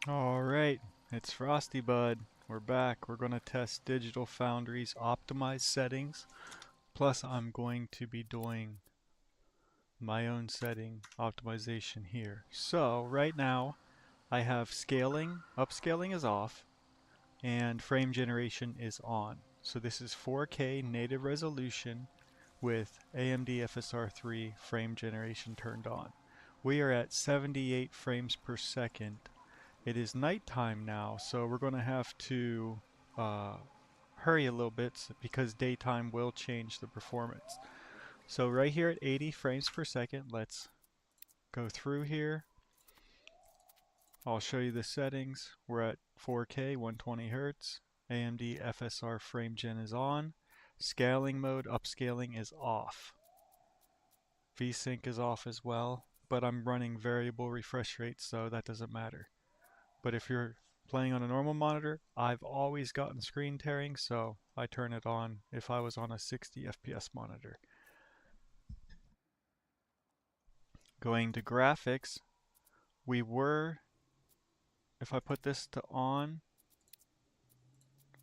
Alright, it's Frosty Bud. We're back. We're going to test Digital Foundry's optimized settings. Plus, I'm going to be doing my own setting optimization here. So, right now, I have scaling, upscaling is off, and frame generation is on. So this is 4K native resolution with AMD FSR3 frame generation turned on. We are at 78 frames per second. It is nighttime now, so we're going to have to uh, hurry a little bit because daytime will change the performance. So right here at 80 frames per second, let's go through here. I'll show you the settings. We're at 4K, 120 Hertz. AMD FSR frame gen is on. Scaling mode, upscaling is off. VSync is off as well, but I'm running variable refresh rate, so that doesn't matter. But if you're playing on a normal monitor, I've always gotten screen tearing, so I turn it on if I was on a 60 FPS monitor. Going to graphics, we were, if I put this to on,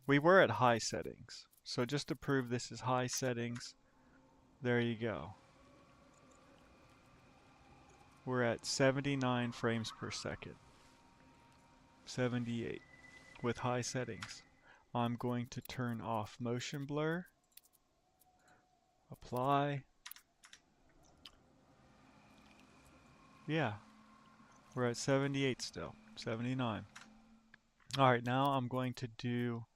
we were at high settings. So just to prove this is high settings, there you go. We're at 79 frames per second. 78 with high settings. I'm going to turn off motion blur, apply. Yeah, we're at 78 still, 79. Alright, now I'm going to do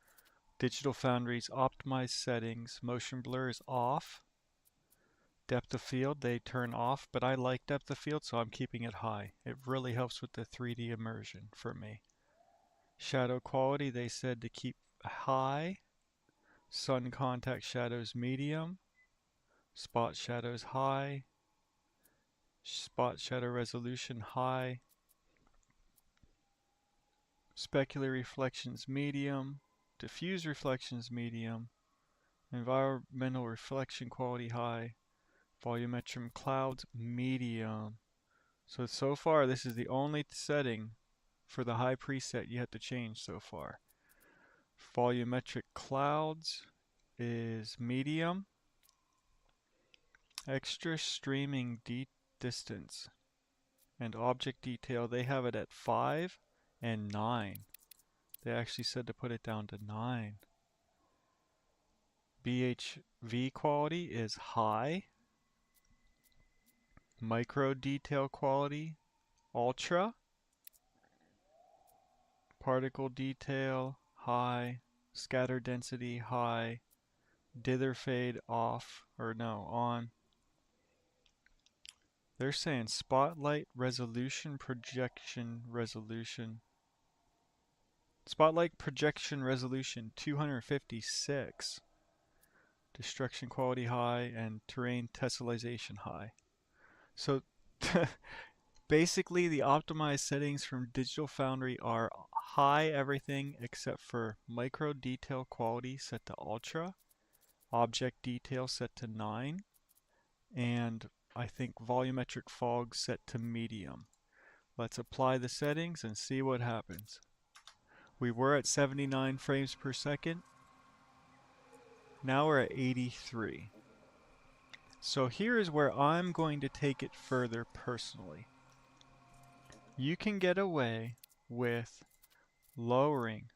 Digital Foundry's optimized settings. Motion blur is off. Depth of field, they turn off, but I like depth of field, so I'm keeping it high. It really helps with the 3D immersion for me. Shadow quality, they said to keep high. Sun contact shadows medium. Spot shadows high. Spot shadow resolution high. Specular reflections medium. Diffuse reflections medium. Environmental reflection quality high. Volumetric clouds medium. So far this is the only setting for the high preset you have to change so far. Volumetric clouds is medium. Extra streaming distance and object detail, they have it at 5 and 9. They actually said to put it down to 9. BHV quality is high. Micro detail quality, ultra. Particle detail, high. Scatter density, high. Dither fade, off, or no, on. They're saying spotlight resolution, projection resolution. Spotlight projection resolution 256. Destruction quality high and terrain tessellation high. So basically the optimized settings from Digital Foundry are high everything except for micro detail quality set to ultra, object detail set to 9, and I think volumetric fog set to medium. Let's apply the settings and see what happens. We were at 79 frames per second. Now we're at 83. So here is where I'm going to take it further personally. You can get away with lowering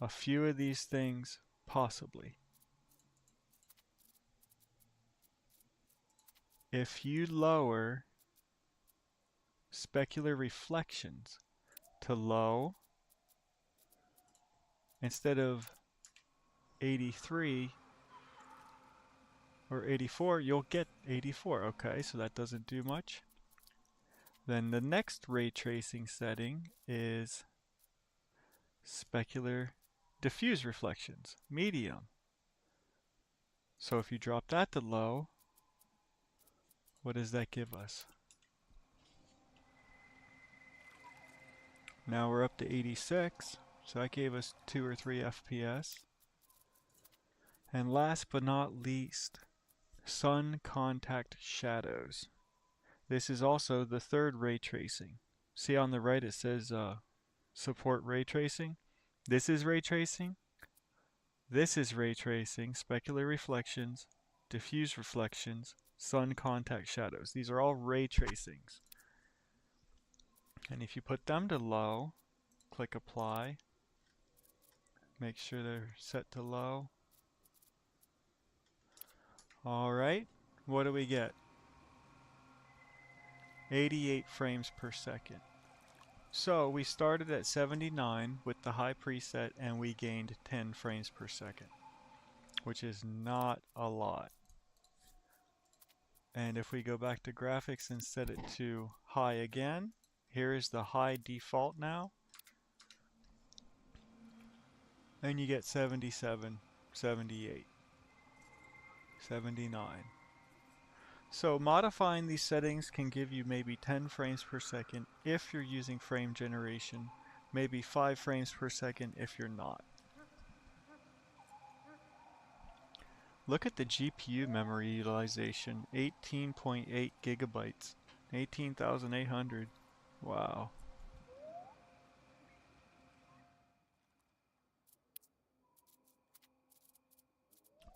a few of these things possibly. If you lower specular reflections to low, instead of 83 or 84, you'll get 84. Okay, so that doesn't do much. Then the next ray tracing setting is specular diffuse reflections, medium. So if you drop that to low, what does that give us? Now we're up to 86, so that gave us 2 or 3 FPS. And last but not least, sun contact shadows. This is also the third ray tracing. See on the right it says support ray tracing. This is ray tracing. This is ray tracing, specular reflections, diffuse reflections, sun contact shadows. These are all ray tracings. And if you put them to low, click apply, make sure they're set to low. Alright, what do we get? 88 frames per second. So we started at 79 with the high preset and we gained 10 frames per second, which is not a lot. And if we go back to graphics and set it to high again, here is the high default now. And you get 77, 78, 79. So modifying these settings can give you maybe 10 frames per second if you're using frame generation, maybe 5 frames per second if you're not. Look at the GPU memory utilization, 18.8 gigabytes, 18,800. Wow.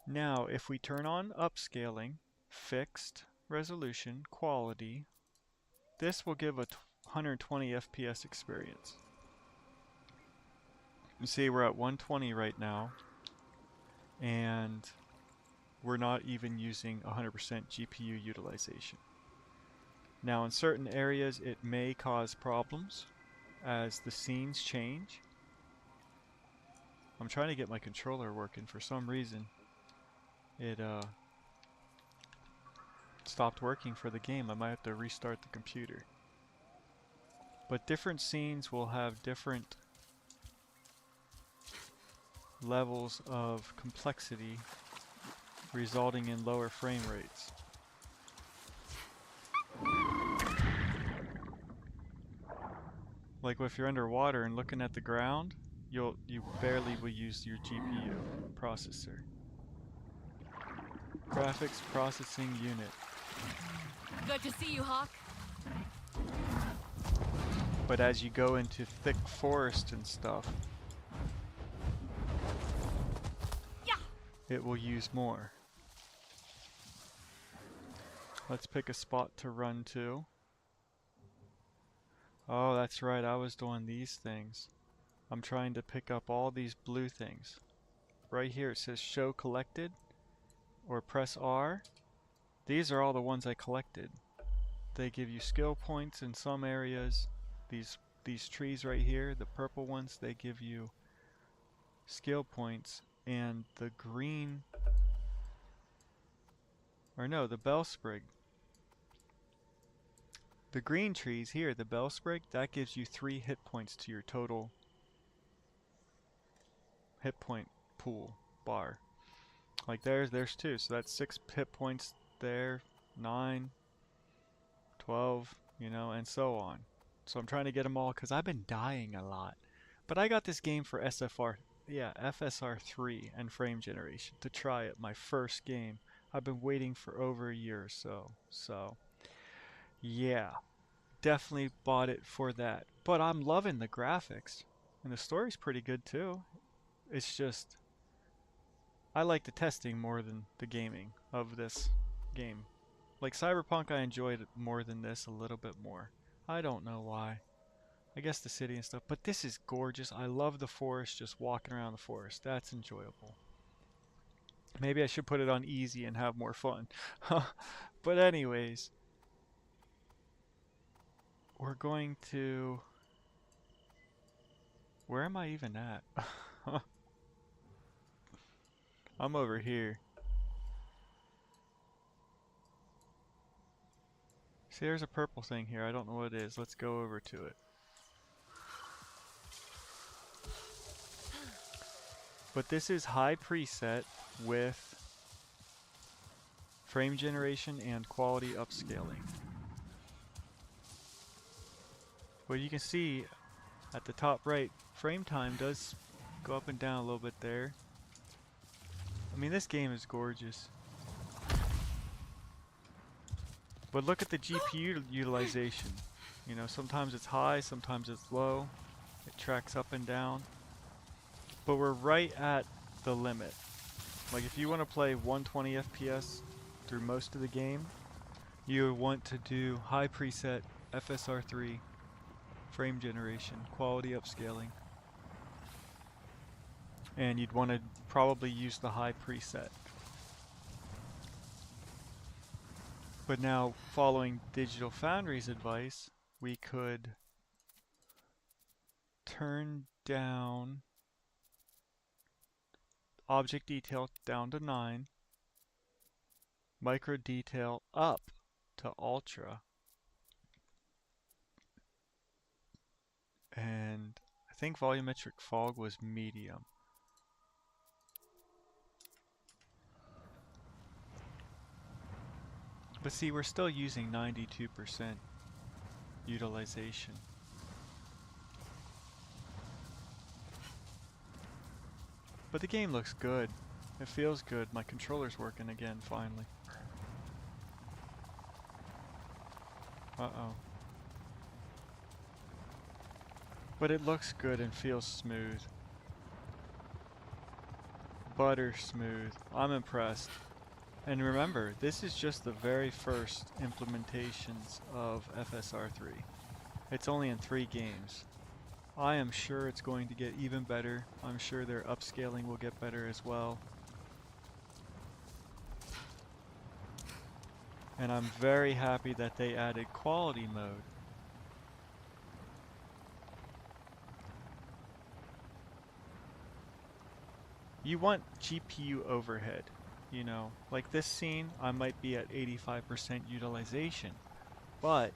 Now, if we turn on upscaling, fixed resolution, quality, this will give a 120 FPS experience. You see we're at 120 right now, and we're not even using 100% GPU utilization. Now in certain areas it may cause problems as the scenes change. I'm trying to get my controller working. For some reason it stopped working for the game. I might have to restart the computer. But different scenes will have different levels of complexity, resulting in lower frame rates. Like if you're underwater and looking at the ground, you barely will use your GPU processor. Graphics processing unit. Good to see you, Hawk. But as you go into thick forest and stuff, yeah, it will use more. Let's pick a spot to run to. Oh, that's right, I was doing these things. I'm trying to pick up all these blue things. Right here it says show collected, or press R. These are all the ones I collected. They give you skill points in some areas. These trees right here, the purple ones, they give you skill points, and the green, or no, the bellsprig. The green trees here, the bellsprig, that gives you 3 hit points to your total hit point pool bar. Like there's 2, so that's 6 hit points there, 9, 12, you know, and so on. So I'm trying to get them all because I've been dying a lot. But I got this game for FSR 3 and frame generation to try it, my first game. I've been waiting for over a year or so. So yeah, definitely bought it for that. But I'm loving the graphics, and the story's pretty good too. It's just I like the testing more than the gaming of this game. Like Cyberpunk, I enjoyed it more than this, a little bit more. I don't know why. I guess the city and stuff, but this is gorgeous. I love the forest, just walking around the forest. That's enjoyable. Maybe I should put it on easy and have more fun. But anyways, we're going to... Where am I even at? I'm over here. See, there's a purple thing here. I don't know what it is. Let's go over to it. But this is high preset with frame generation and quality upscaling. Well, you can see at the top right, frame time does go up and down a little bit there. I mean, this game is gorgeous. But look at the GPU utilization. You know, sometimes it's high, sometimes it's low. It tracks up and down. But we're right at the limit. Like if you want to play 120 FPS through most of the game, you want to do high preset FSR3 frame generation, quality upscaling. And you'd want to probably use the high preset. But now, following Digital Foundry's advice, we could turn down object detail down to 9, micro detail up to ultra, and I think volumetric fog was medium. But see, we're still using 92% utilization. But the game looks good. It feels good. My controller's working again, finally. Uh-oh. But it looks good and feels smooth. Butter smooth. I'm impressed. And remember, this is just the very first implementations of FSR3. It's only in 3 games. I am sure it's going to get even better. I'm sure their upscaling will get better as well. And I'm very happy that they added quality mode. You want GPU overhead. You know, like this scene, I might be at 85% utilization, but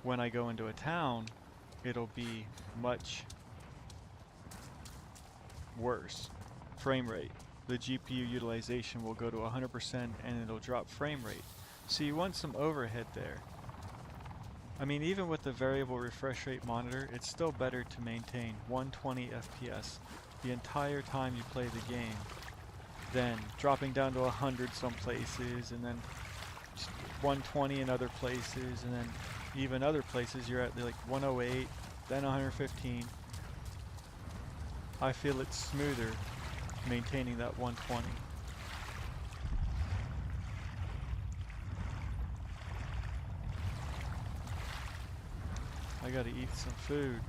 when I go into a town, it'll be much worse frame rate. The GPU utilization will go to 100% and it'll drop frame rate. So you want some overhead there. I mean, even with the variable refresh rate monitor, it's still better to maintain 120 FPS the entire time you play the game, then dropping down to 100 some places, and then 120 in other places, and then even other places you're at like 108, then 115. I feel it's smoother maintaining that 120. I gotta eat some food.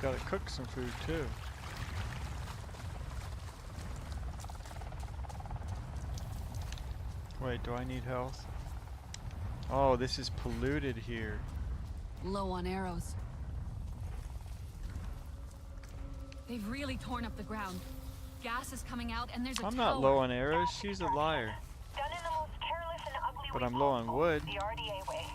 Gotta cook some food too. Wait, do I need health? Oh, this is polluted here. Low on arrows. They've really torn up the ground. Gas is coming out and there's a I'm tower. not low on arrows, she's a liar. Done in the most careless and ugly But way I'm low on possible, wood. the RDA way.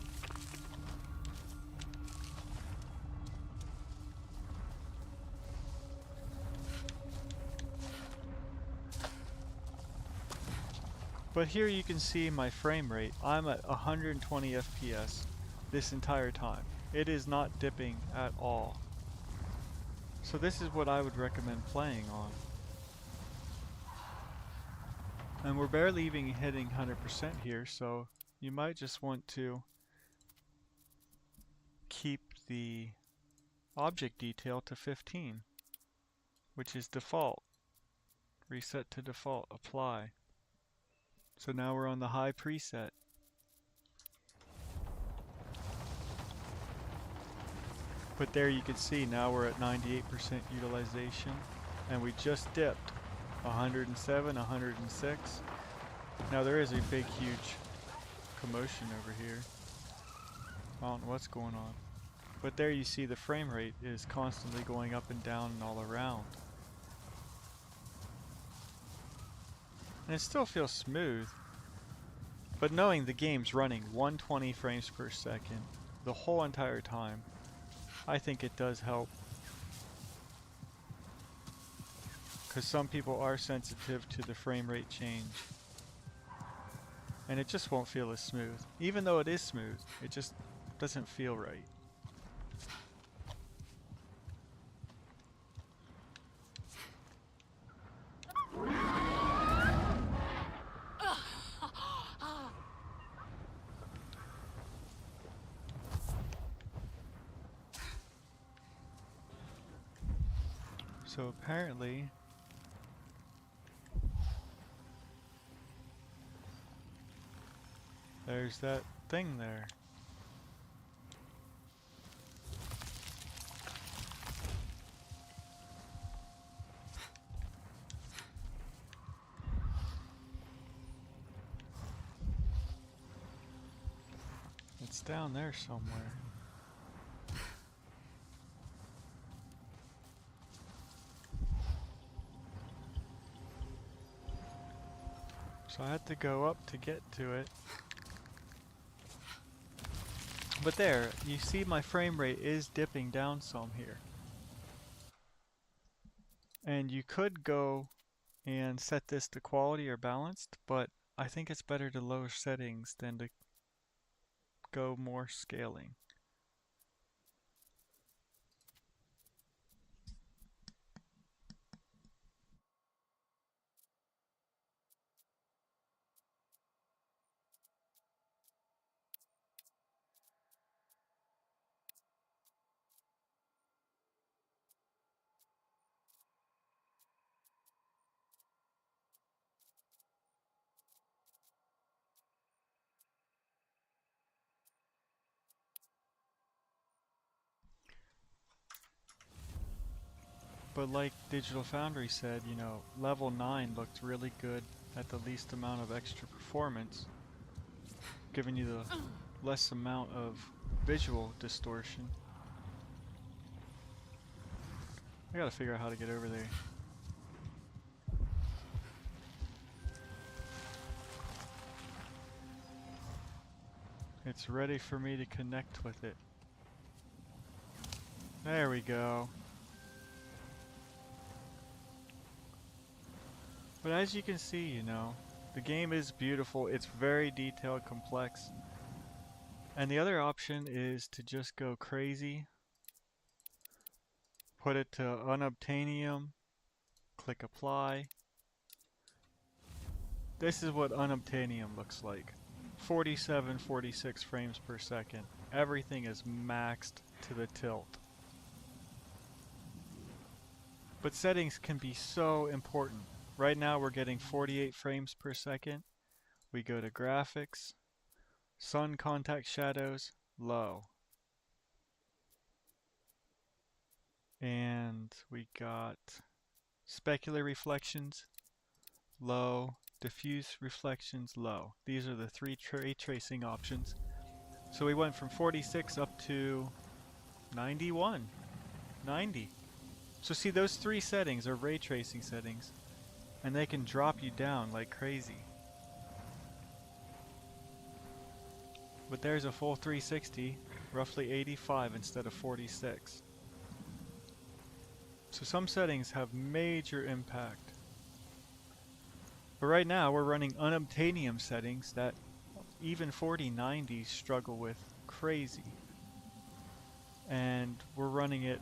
But here you can see my frame rate. I'm at 120 FPS this entire time. It is not dipping at all. So this is what I would recommend playing on. And we're barely even hitting 100% here, so you might just want to keep the object detail to 15, which is default. Reset to default, apply. So now we're on the high preset. But there you can see now we're at 98% utilization, and we just dipped 107, 106. Now there is a big huge commotion over here. I don't know what's going on. But there you see the frame rate is constantly going up and down and all around. And it still feels smooth. But knowing the game's running 120 frames per second the whole entire time, I think it does help. Because some people are sensitive to the frame rate change. And it just won't feel as smooth. Even though it is smooth, it just doesn't feel right. So apparently there's that thing there. It's down there somewhere. So I had to go up to get to it. But there, you see my frame rate is dipping down some here. And you could go and set this to quality or balanced, but I think it's better to lower settings than to go more scaling. But like Digital Foundry said, you know, level 9 looked really good at the least amount of extra performance, giving you the less amount of visual distortion. I gotta figure out how to get over there. It's ready for me to connect with it. There we go. But as you can see, you know, the game is beautiful. It's very detailed, complex. And the other option is to just go crazy. Put it to unobtainium. Click apply. This is what unobtainium looks like. 47, 46 frames per second. Everything is maxed to the tilt. But settings can be so important. Right now we're getting 48 frames per second. We go to graphics, sun contact shadows, low. And we got specular reflections, low, diffuse reflections, low. These are the three ray tracing options. So we went from 46 up to 91, 90. So see, those three settings are ray tracing settings, and they can drop you down like crazy. But there's a full 360, roughly 85 instead of 46. So some settings have major impact. But right now we're running unobtainium settings that even 4090s struggle with crazy. And we're running it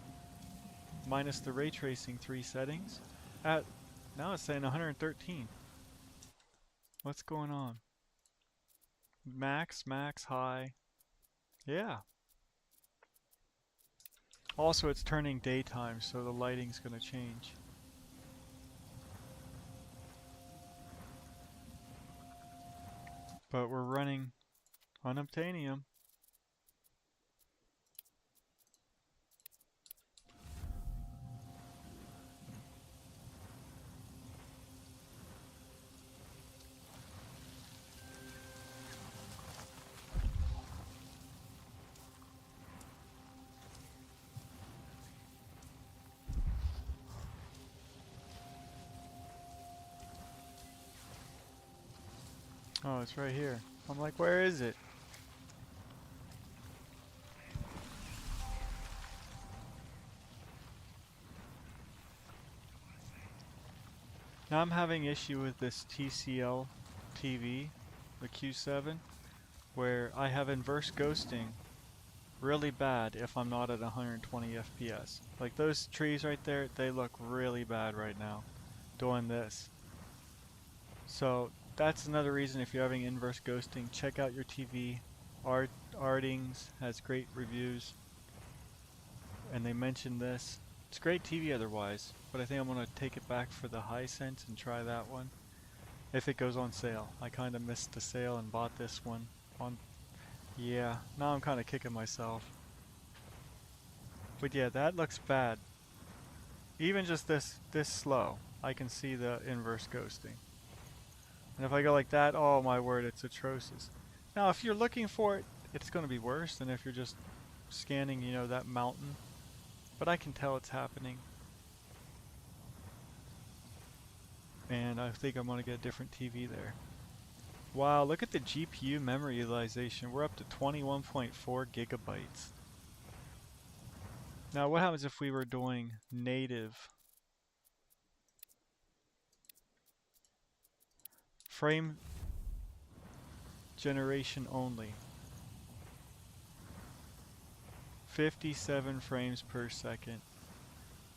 minus the ray tracing 3 settings at, now it's saying 113. What's going on? Max, max, high. Yeah. Also, it's turning daytime, so the lighting's gonna change. But we're running unobtainium. Oh, it's right here. I'm like, where is it? Now I'm having issue with this TCL TV, the Q7, where I have inverse ghosting really bad if I'm not at 120 FPS. Like those trees right there, they look really bad right now doing this. So that's another reason if you're having inverse ghosting, check out your TV. Artings has great reviews, and they mentioned this. It's great TV otherwise. but I think I'm gonna take it back for the Hisense and try that one. If it goes on sale. I kinda missed the sale and bought this one on, yeah, now I'm kinda kicking myself. But yeah, that looks bad. Even just this slow, I can see the inverse ghosting. And if I go like that, oh my word, it's atrocious. Now if you're looking for it, it's gonna be worse than if you're just scanning, you know, that mountain. But I can tell it's happening. And I think I'm gonna get a different TV there. Wow, look at the GPU memory utilization. We're up to 21.4 gigabytes. Now what happens if we were doing native frame generation only? 57 frames per second.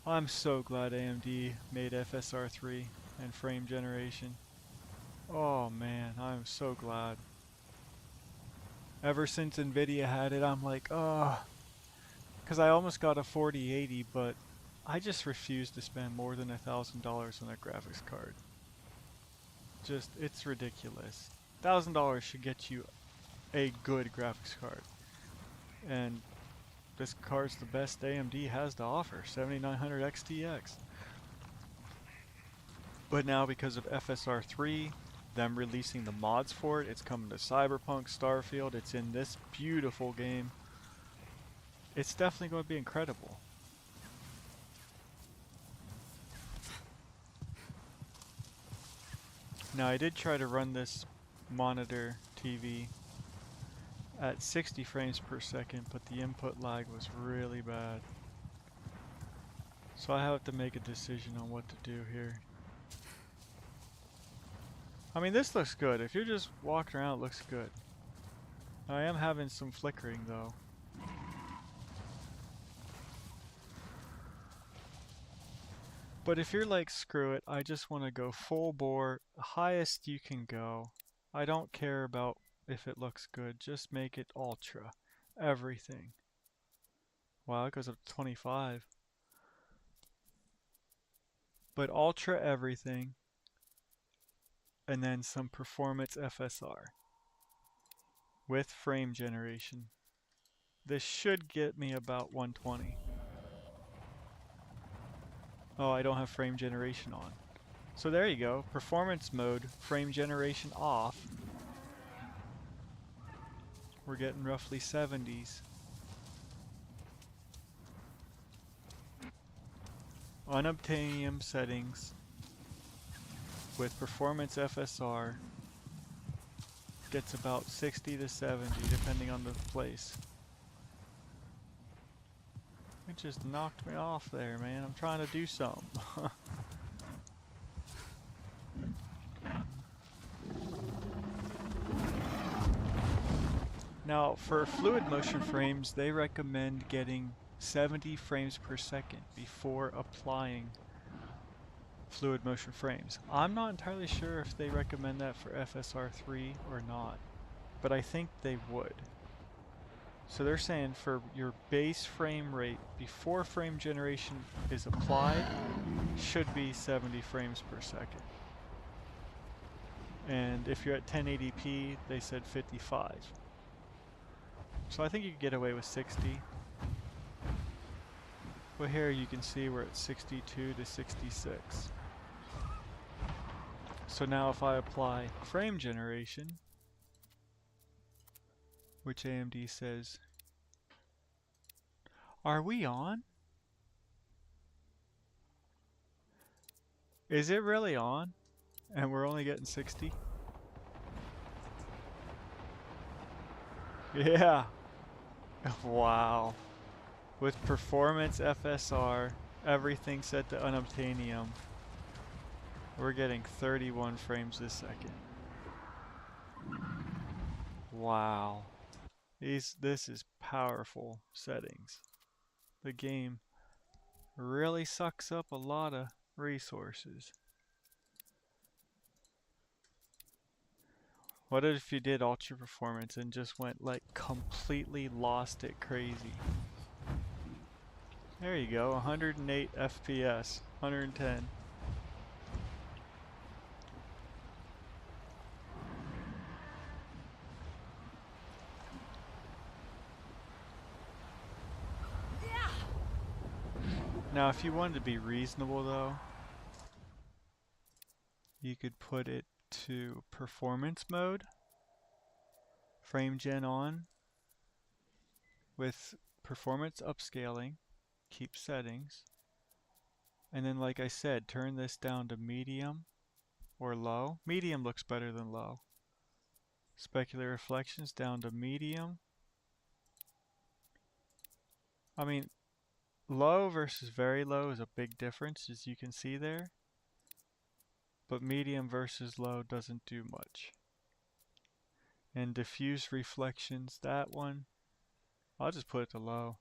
I'm so glad AMD made FSR3 and frame generation. Oh man, I'm so glad. Ever since Nvidia had it, I'm like, oh, because I almost got a 4080, but I just refuse to spend more than $1,000 on a graphics card. Just, it's ridiculous. $1,000 should get you a good graphics card. And this card's the best AMD has to offer, 7900 XTX. But now because of FSR3, them releasing the mods for it, it's coming to Cyberpunk, Starfield, it's in this beautiful game. It's definitely going to be incredible. Now I did try to run this monitor TV at 60 frames per second, but the input lag was really bad. So I have to make a decision on what to do here. I mean, this looks good. If you're just walking around, it looks good. I am having some flickering though. But if you're like, screw it, I just want to go full bore, highest you can go. I don't care about if it looks good, just make it ultra. Everything. Wow, it goes up to 25. But ultra everything. And then some performance FSR. With frame generation. This should get me about 120. Oh, I don't have frame generation on. So there you go. Performance mode, frame generation off. We're getting roughly 70s. Unobtainium settings with performance FSR gets about 60 to 70 depending on the place. It just knocked me off there, man. I'm trying to do something. Now, for fluid motion frames, they recommend getting 70 frames per second before applying fluid motion frames. I'm not entirely sure if they recommend that for FSR3 or not, but I think they would. So they're saying for your base frame rate before frame generation is applied should be 70 frames per second. And if you're at 1080p, they said 55. So I think you could get away with 60. But here you can see we're at 62 to 66. So now if I apply frame generation, which AMD says, are we on? Is it really on? And we're only getting 60? Yeah. Wow. With performance FSR, everything set to unobtainium, we're getting 31 frames a second. Wow. This is powerful settings. The game really sucks up a lot of resources. What if you did ultra performance and just went like completely lost it crazy? There you go, 108 FPS. 110. Now, if you wanted to be reasonable though, you could put it to performance mode, frame gen on, with performance upscaling, keep settings, and then like I said, turn this down to medium or low. Medium looks better than low. Specular reflections down to medium. I mean, low versus very low is a big difference, as you can see there. But medium versus low doesn't do much. And diffuse reflections, that one, I'll just put it to low.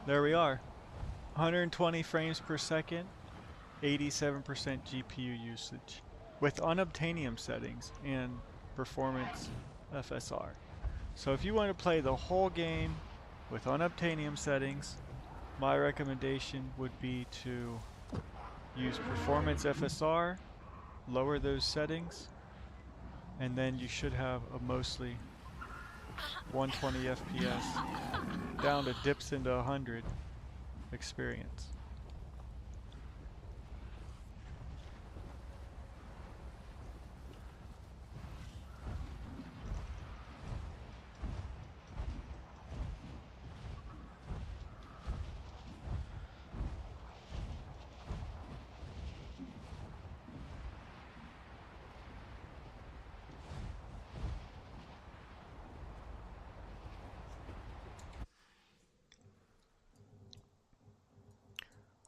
There we are. 120 frames per second, 87% GPU usage, with unobtainium settings and performance FSR. So if you want to play the whole game with unobtainium settings, my recommendation would be to use performance FSR, lower those settings, and then you should have a mostly 120 FPS down to dips into 100 experience.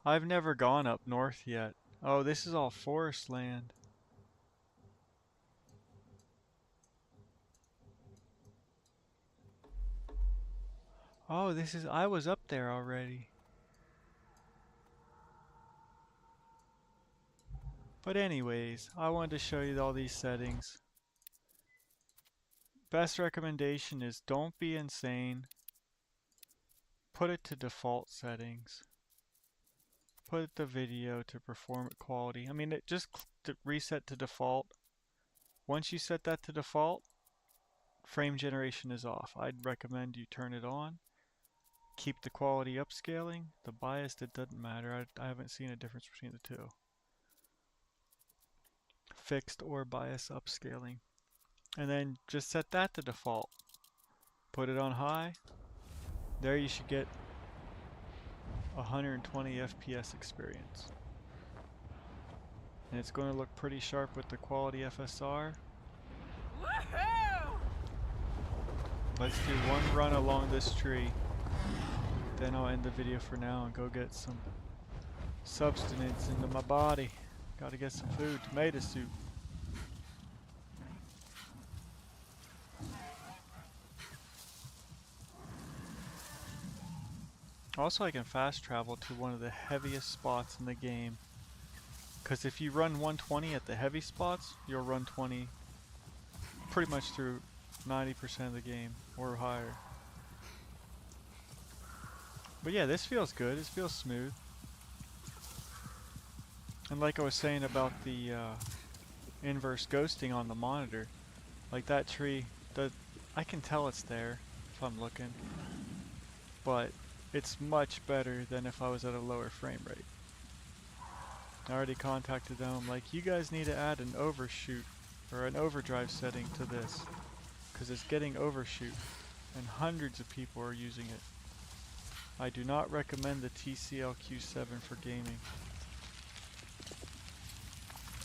I've never gone up north yet. Oh, this is all forest land. Oh, this is, I was up there already. But anyways, I wanted to show you all these settings. Best recommendation is don't be insane. Put it to default settings. Put the video to performance quality. I mean, it just reset to default. Once you set that to default, frame generation is off. I'd recommend you turn it on. Keep the quality upscaling. The bias, it doesn't matter. I haven't seen a difference between the two. Fixed or bias upscaling. And then just set that to default. Put it on high. There you should get 120 FPS experience. And it's going to look pretty sharp with the quality FSR. Let's do one run along this tree. Then I'll end the video for now and go get some substance into my body. Gotta get some food, tomato soup. Also, I can fast travel to one of the heaviest spots in the game. Because if you run 120 at the heavy spots, you'll run 20 pretty much through 90% of the game or higher. But yeah, this feels good. This feels smooth. And like I was saying about the inverse ghosting on the monitor, like that tree, I can tell it's there if I'm looking. But it's much better than if I was at a lower frame rate. I already contacted them. I'm like, you guys need to add an overshoot or an overdrive setting to this, because it's getting overshoot and hundreds of people are using it. I do not recommend the TCL Q7 for gaming.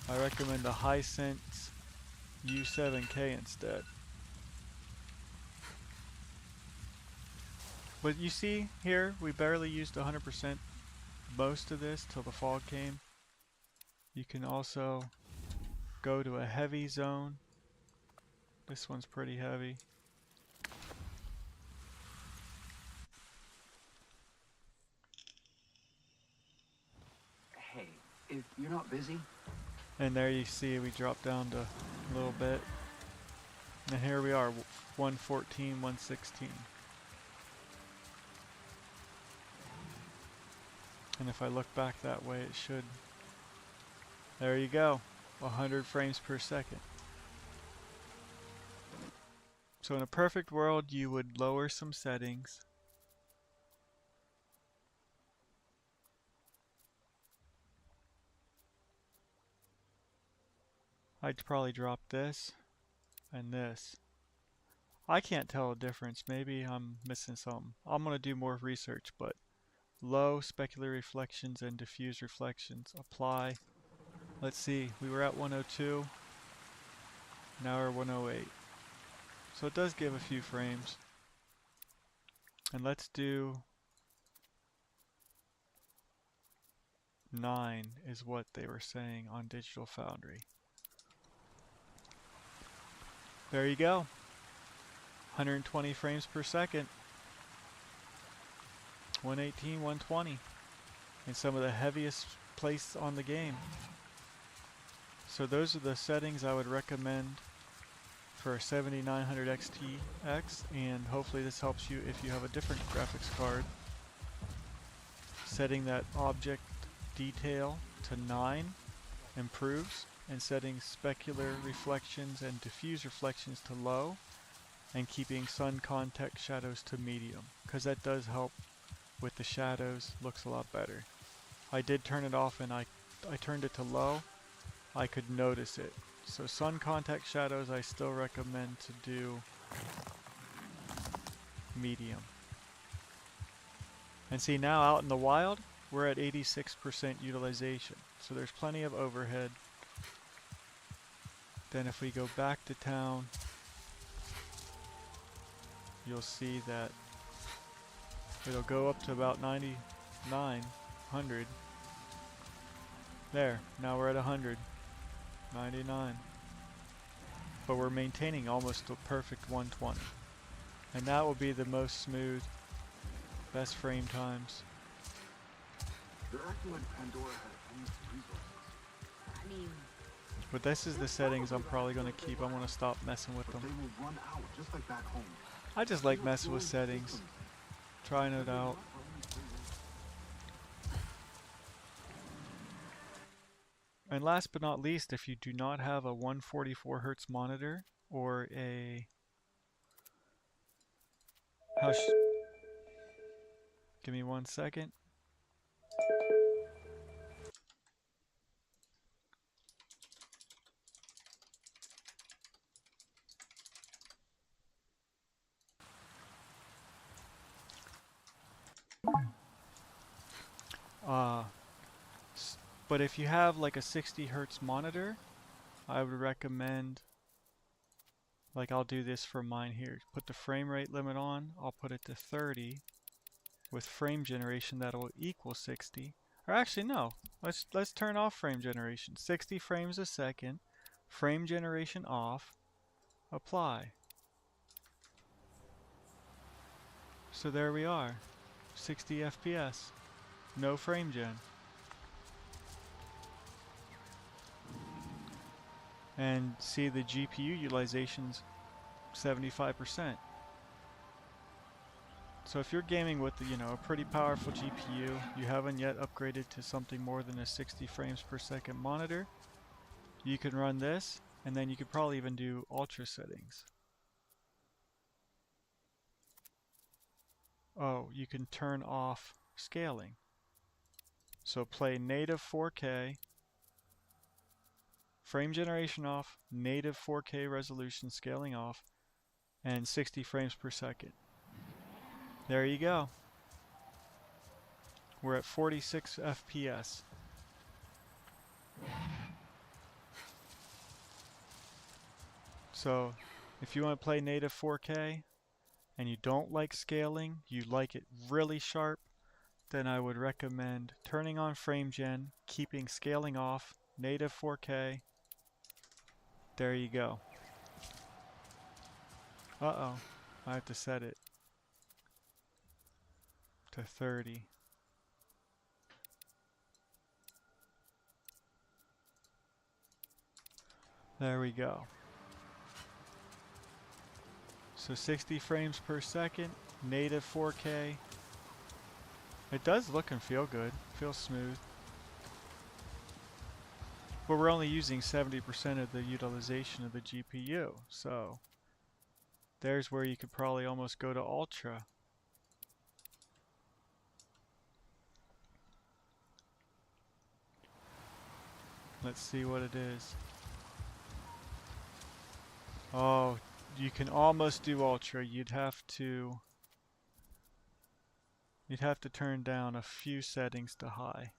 I recommend the Hisense U7K instead. But you see here, we barely used 100% most of this till the fog came. You can also go to a heavy zone. This one's pretty heavy. Hey, if you're not busy. And there you see we dropped down to a little bit. And here we are, 114, 116. And if I look back that way, it should. There you go, 100 frames per second. So in a perfect world, you would lower some settings. I'd probably drop this and this. I can't tell a difference. Maybe I'm missing something. I'm going to do more research, but low specular reflections and diffuse reflections. Apply. Let's see. We were at 102. Now we're 108. So it does give a few frames. And let's do 9 is what they were saying on Digital Foundry. There you go. 120 frames per second. 118, 120. In some of the heaviest place on the game. So those are the settings I would recommend for 7900 XTX, and hopefully this helps you if you have a different graphics card. Setting that object detail to 9 improves, and setting specular reflections and diffuse reflections to low, and keeping sun contact shadows to medium, because that does help with the shadows. Looks a lot better. I did turn it off and I turned it to low. I could notice it. So sun contact shadows I still recommend to do medium. And see, now out in the wild, we're at 86% utilization. So there's plenty of overhead. Then if we go back to town, you'll see that it'll go up to about 9900. There, now we're at 100. 99. But we're maintaining almost a perfect 120. And that will be the most smooth, best frame times. They're acting like Pandora had unlimited resources. I mean, But this is the settings I'm probably going to keep. I'm going to stop messing with But them. they will run out, just like back home. I just like messing with settings, trying it out. And last but not least, if you do not have a 144 Hz monitor or a give me 1 second. But if you have like a 60 Hz monitor, I would recommend, like I'll do this for mine here. Put the frame rate limit on. I'll put it to 30. With frame generation that'll equal 60. Or actually no. Let's turn off frame generation. 60 frames a second. Frame generation off. Apply. So there we are. 60 FPS. No frame gen. And see the GPU utilization's 75%. So if you're gaming with a pretty powerful GPU, you haven't yet upgraded to something more than a 60 frames per second monitor, you can run this, and then you could probably even do ultra settings. Oh, you can turn off scaling. So play native 4K, frame generation off, native 4K resolution scaling off, and 60 frames per second. There you go. We're at 46 FPS. So if you want to play native 4K and you don't like scaling, you like it really sharp, then I would recommend turning on frame gen, keeping scaling off, native 4K. There you go. Uh-oh, I have to set it to 30. There we go. So 60 frames per second, native 4K. It does look and feel good, feels smooth. But we're only using 70% of the utilization of the GPU, so there's where you could probably almost go to Ultra. Let's see what it is. Oh, you can almost do Ultra. You'd have to turn down a few settings to high.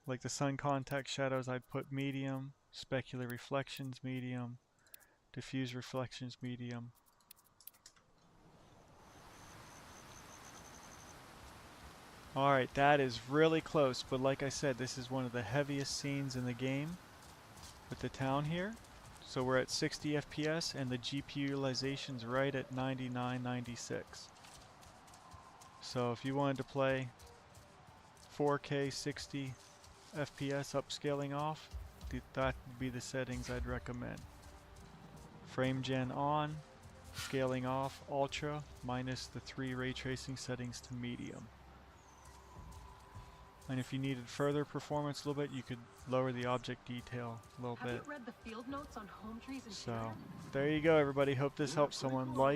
Like the sun contact shadows, I'd put medium, specular reflections medium, diffuse reflections medium. Alright, that is really close, but like I said, this is one of the heaviest scenes in the game with the town here. So we're at 60 FPS and the GPU utilization's right at 99-96. So if you wanted to play 4K 60 FPS upscaling off, that would be the settings I'd recommend. Frame gen on, scaling off ultra, minus the 3 ray tracing settings to medium. And if you needed further performance a little bit, you could lower the object detail a little bit. Have you read the field notes on home trees and So there you go, everybody. Hope this helps someone. Like